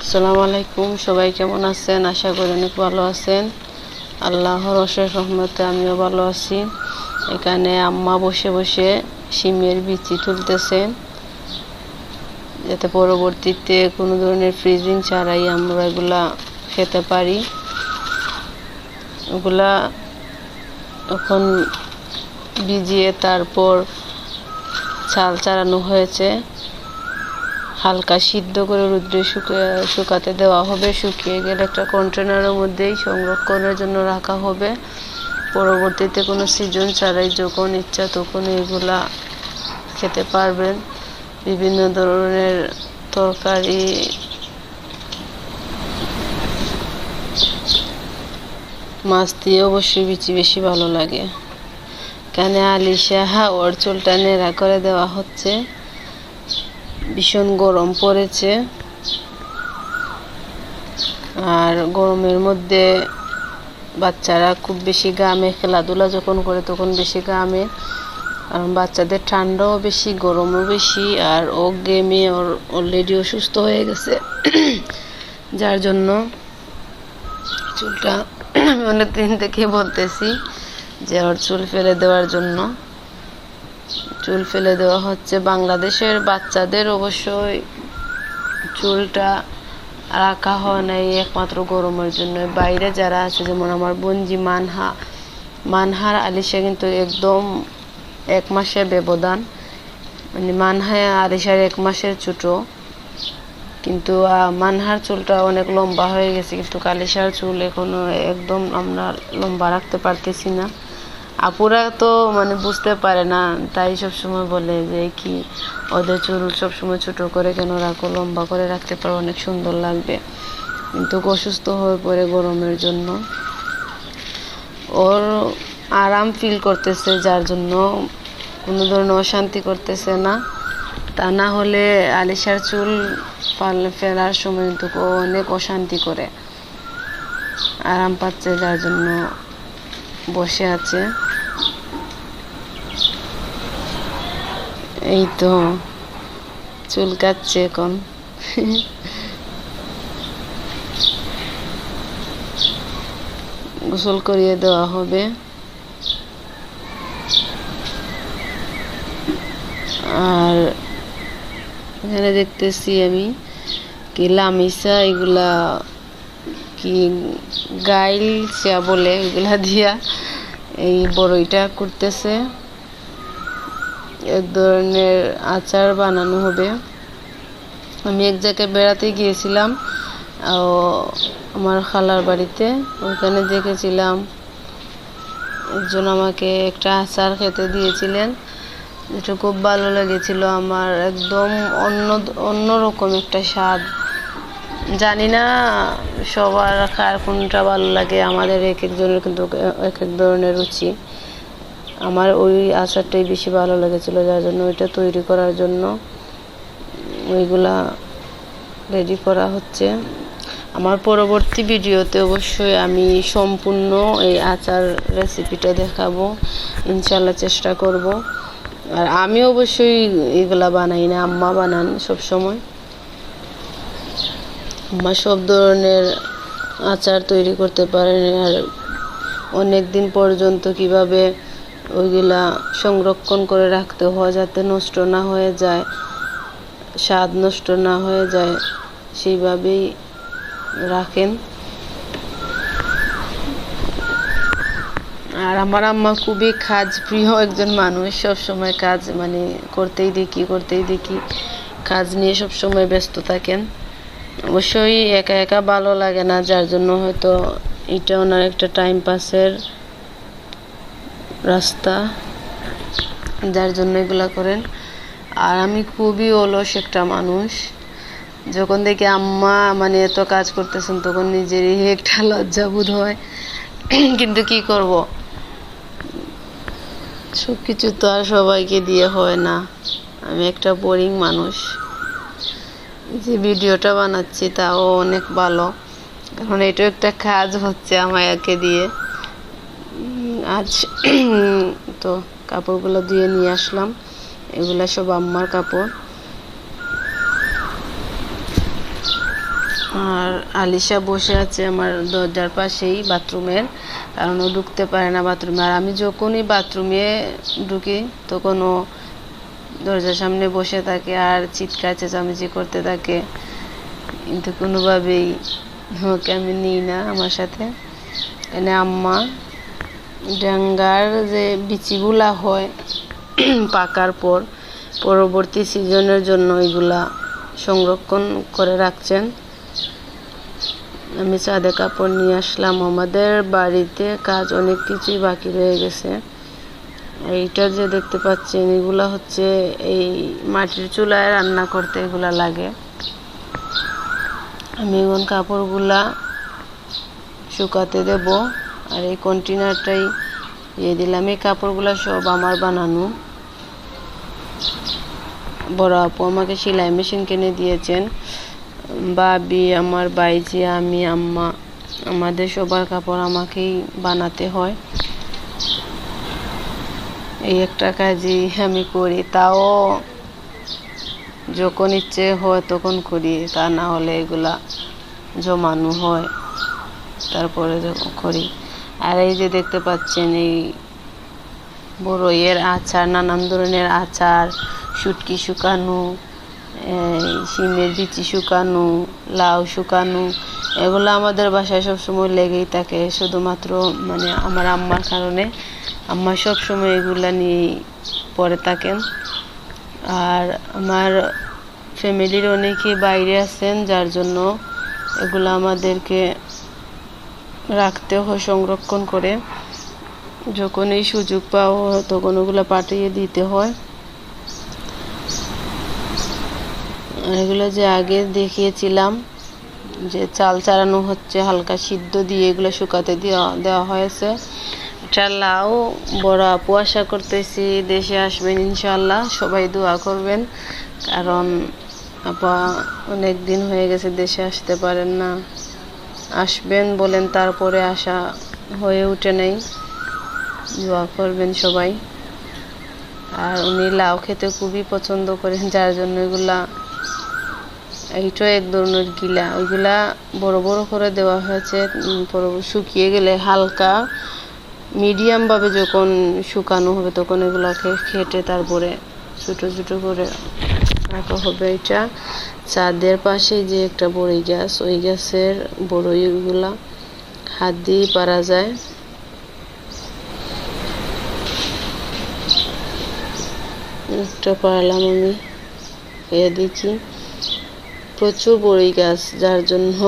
আসসালামু আলাইকুম, সবাই কেমন আছেন? আশা করি অনেক ভালো আছেন। আল্লাহর অশেষ রহমতে আমিও ভালো আছি। এখানে আম্মা বসে বসে শিমের বিচি তুলতেছেন, যাতে পরবর্তীতে কোনো ধরনের ফ্রিজিং ছাড়াই আমরা এগুলা খেতে পারি। এগুলা এখন ভিজিয়ে তারপর ছাল ছাড়ানো হয়েছে, হালকা সিদ্ধ করে রোদ্রে শুকাতে দেওয়া হবে। শুকিয়ে গেলে একটা কন্টেনারের মধ্যেই সংরক্ষণের জন্য রাখা হবে। পরবর্তীতে কোনো সিজন ছাড়াই যখন ইচ্ছা তখন এগুলা খেতে পারবেন। বিভিন্ন ধরনের তরকারি, মাছ দিয়ে অবশ্যই বেশি ভালো লাগে। এখানে আলিশা ওর চুলটা নেড়া করে দেওয়া হচ্ছে। ভীষণ গরম পড়েছে, আর গরমের মধ্যে বাচ্চারা খুব বেশি ঘামে, খেলাধুলা যখন করে তখন বেশি ঘামে, কারণ বাচ্চাদের ঠান্ডাও বেশি, গরমও বেশি, আর ও গেমে ওর অলরেডি অসুস্থ হয়ে গেছে। যার জন্য চুলটা আমি অনেক দিন থেকে বলতেছি যে ওর চুল ফেলে দেওয়ার জন্য। চুল ফেলে দেওয়া হচ্ছে। বাংলাদেশের বাচ্চাদের অবশ্যই চুলটা রাখা হয় না একমাত্র গরমের জন্য। বাইরে যারা আছে, যেমন আমার বোনজি মানহার আলিশা কিন্তু একদম 1 মাসের ব্যবধান, মানে মানহা আলিশার 1 মাসের ছোট, কিন্তু মানহার চুলটা অনেক লম্বা হয়ে গেছে, কিন্তু আলিশার চুল এখনো একদম আমরা লম্বা রাখতে পারতেছি না। আপুরা তো মানে বুঝতে পারে না, তাই সবসময় বলে যে কি ওদের চুল সবসময় ছোট করে কেন রাখো, লম্বা করে রাখতে পারো, অনেক সুন্দর লাগবে। কিন্তু অসুস্থ হয়ে পড়ে গরমের জন্য। ওর আরাম ফিল করতেছে, যার জন্য কোনো ধরনের অশান্তি করতেছে না। তা না হলে আলিশার চুল ফেলার সময় কিন্তু অনেক অশান্তি করে। আরাম পাচ্ছে, যার জন্য বসে আছে। এই তো চুল কাটছে এখন। গোসল করিয়ে দেওয়া হবে। আর এখানে দেখতেছি আমি কি লামিসা, এগুলা কি গাইল চা বলে, এগুলা দিয়া এই বড়ইটা করতেছে। এক ধরনের আচার বানানো হবে। আমি এক জায়গায় বেড়াতে গিয়েছিলাম আমার খালার বাড়িতে, ওইখানে দেখেছিলাম একজন আমাকে একটা আচার খেতে দিয়েছিলেন, যেটা খুব ভালো লেগেছিল আমার। একদম অন্যরকম একটা স্বাদ। জানি না সবার কার কোনটা ভালো লাগে, আমাদের এক একজনের কিন্তু এক এক ধরনের রুচি। আমার ওই আচারটাই বেশি ভালো লেগেছিলো, যার জন্য ওইটা তৈরি করার জন্য ওইগুলা রেডি করা হচ্ছে। আমার পরবর্তী ভিডিওতে অবশ্যই আমি সম্পূর্ণ এই আচার রেসিপিটা দেখাবো, ইনশাল্লাহ চেষ্টা করব। আর আমি অবশ্যই এগুলা বানাই না, আম্মা বানান সব সময়। আম্মা সব ধরনের আচার তৈরি করতে পারেন, আর অনেক দিন পর্যন্ত কিভাবে ওইগুলা সংরক্ষণ করে রাখতে হয় যাতে নষ্ট না হয়ে যায়, স্বাদ নষ্ট না হয়ে যায়, সেইভাবেই রাখেন। আর আমার আম্মা খুবই কাজ প্রিয় একজন মানুষ। সব সময় কাজ মানে করতেই দেখি কাজ নিয়ে সব সময় ব্যস্ত থাকেন। অবশ্যই একা একা ভালো লাগে না, যার জন্য হয়তো এটা ওনার একটা টাইম পাসের রাস্তা, যার জন্য এগুলা করেন। আর আমি খুবই অলস একটা মানুষ। যখন দেখি আম্মা মানে এত কাজ করতেছেন, তখন নিজেরই একটা লজ্জা বোধ হয়, কিন্তু কি করব, সব কিছু তো আর সবাইকে দিয়ে হয় না। আমি একটা বোরিং মানুষ। যে ভিডিওটা বানাচ্ছি তাও অনেক ভালো, কারণ এটা একটা কাজ হচ্ছে আমাকে দিয়ে। আজ তো কাপড়গুলো ধুয়ে নিয়ে আসলাম, এগুলা সব আম্মার কাপড়। আর আলিশা বসে আছে আমার দরজার পাশেই বাথরুমের, কারণ ও ঢুকতে পারে না বাথরুমে। আর আমি যখনই বাথরুমে ঢুকি তখন ও দরজার সামনে বসে থাকে আর চিৎকার চেঁচামেচি করতে থাকে, কিন্তু কোনোভাবেই ওকে আমি নিই না আমার সাথে। এনে আম্মা ড্যাঙ্গার যে বিচিগুলা হয় পাকার পর পরবর্তী সিজনের জন্য এগুলা সংরক্ষণ করে রাখছেন। আমি ছাদে কাপড় নিয়ে আসলাম। আমাদের বাড়িতে কাজ অনেক কিছুই বাকি রয়ে গেছে। এইটা যে দেখতে পাচ্ছেন এগুলা হচ্ছে এই মাটির চুলায় রান্না করতে এগুলা লাগে। আমি এখন কাপড়গুলা শুকাতে দেব। আর এই কন্টেনারটাই দিয়ে দিলাম। এই কাপড়গুলা সব আমার বানানো। বড় আপু আমাকে সেলাই মেশিন কিনে দিয়েছেন। ভাবি, আমার ভাইজি, আমি, আম্মা, আমাদের সবার কাপড় আমাকেই বানাতে হয়। এই একটা কাজই আমি করি, তাও যখন ইচ্ছে হয় তখন করি, তা না হলে এগুলা জমানো হয় তারপরে যখন করি। আর এই যে দেখতে পাচ্ছেন এই বড়ইয়ের আচার, নানান ধরনের আচার, শুটকি শুকানো, শিমের বিচি শুকানো, লাউ শুকানো, এগুলো আমাদের বাসায় সবসময় লেগেই থাকে। শুধুমাত্র মানে আমার আম্মার কারণে আম্মা সবসময় এগুলা নিয়ে পড়ে থাকেন। আর আমার ফ্যামিলির অনেকে বাইরে আছেন, যার জন্য এগুলো আমাদেরকে রাখতে হয় সংরক্ষণ করে। যখন এই সুযোগ পাওয়া হয় তখন ওগুলো পাঠিয়ে দিতে হয়। এগুলো যে আগে দেখিয়েছিলাম যে চাল চারানো হচ্ছে, হালকা সিদ্ধ দিয়ে এগুলো শুকাতে দেওয়া হয়েছে। এটা লাউ। বড় আপু আশা করতেছি দেশে আসবেন ইনশাল্লাহ, সবাই দোয়া করবেন, কারণ আপা অনেক দিন হয়ে গেছে দেশে আসতে পারেন না। আসবেন বলেন, তারপরে আসা হয়ে ওঠে নাই। দোয়া করবেন সবাই। আর উনি লাউ খেতে খুবই পছন্দ করেন, যার জন্য এগুলা, এইটা এক ধরনের গিলা, ওইগুলা বড় বড় করে দেওয়া হয়েছে। শুকিয়ে গেলে হালকা মিডিয়াম ভাবে যখন শুকানো হবে তখন এগুলাকে কেটে তারপরে ছোট ছোট করে রাখা হবে। এটা ছাদের পাশে যে একটা বড়ই গাছ, ওই গাছের বড়ইগুলা হাত দিয়ে পারা যায়। একটা পারলাম আমি, দেখি প্রচুর বড়ই গাছ, যার জন্য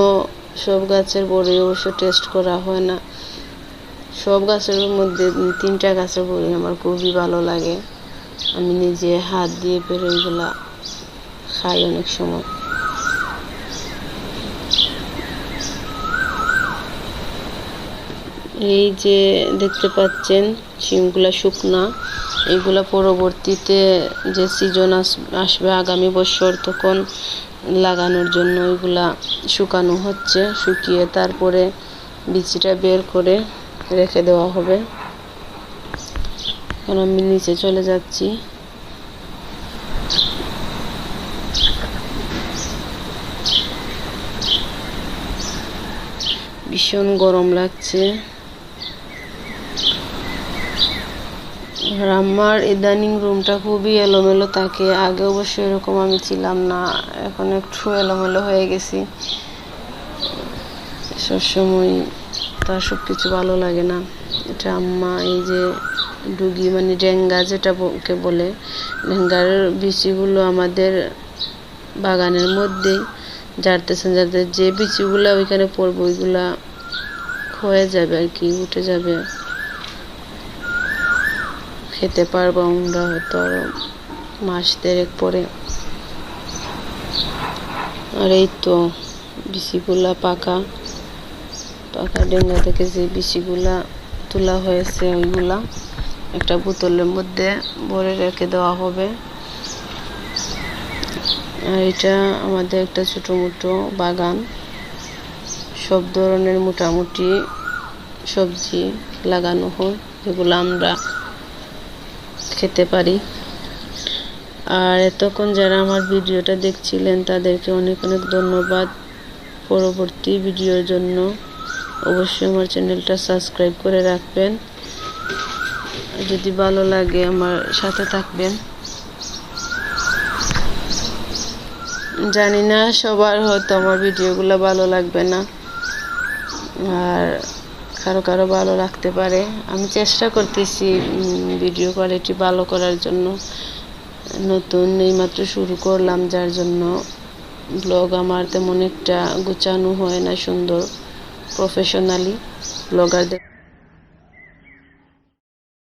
সব গাছের বড়ই অবশ্য টেস্ট করা হয় না। সব গাছের মধ্যে 3টা গাছের বড়ই আমার খুবই ভালো লাগে। আমি নিজে হাত দিয়ে পেরে ওইগুলা খাই অনেক সময়। এই যে দেখতে পাচ্ছেন শিমগুলা শুকনা, এইগুলা পরবর্তীতে যে সিজন আসবে আগামী বছর তখন লাগানোর জন্য এগুলা শুকানো হচ্ছে। শুকিয়ে তারপরে বিচিটা বের করে রেখে দেওয়া হবে। এখন আমি নিচে চলে যাচ্ছি। ভীষণ গরম লাগছে। আর আমার ইদানিং রুমটা খুবই এলোমেলো থাকে। আগে অবশ্য এরকম আমি ছিলাম না, এখন একটু এলোমেলো হয়ে গেছি। সবসময় তার সব কিছু ভালো লাগে না। এটা আম্মা এই যে ডুগি মানে ডেঙ্গা যেটাকে বলে, ডেঙ্গার বিচিগুলো আমাদের বাগানের মধ্যেই ঝাড়তেছেন, যাতে যে বিচিগুলো ওইখানে পড়বে ওইগুলা হয়ে যাবে আর কি, উঠে যাবে, খেতে পারবো আমরা হয়তো মাস 1.5 পরে। আর এই তো বিচিগুলা পাকা ডেঙ্গা থেকে যে বিচিগুলা তোলা হয়েছে ওইগুলা একটা বোতলের মধ্যে ভরে রেখে দেওয়া হবে। আর এটা আমাদের একটা ছোটো মোটো বাগান, সব ধরনের মোটামুটি সবজি লাগানো হয় যেগুলো আমরা খেতে পারি। আর এতক্ষণ যারা আমার ভিডিওটা দেখছিলেন তাদেরকে অনেক অনেক ধন্যবাদ। পরবর্তী ভিডিওর জন্য অবশ্যই আমার চ্যানেলটা সাবস্ক্রাইব করে রাখবেন। যদি ভালো লাগে আমার সাথে থাকবেন। জানি না সবার হয়তো আমার ভিডিওগুলো ভালো লাগবে না, আর কারো কারো ভালো লাগতে পারে। আমি চেষ্টা করতেছি ভিডিও কোয়ালিটি ভালো করার জন্য। নতুন এইমাত্র শুরু করলাম, যার জন্য ব্লগ আমার তেমন একটা গোছানো হয় না সুন্দর প্রফেশনালি ব্লগারদের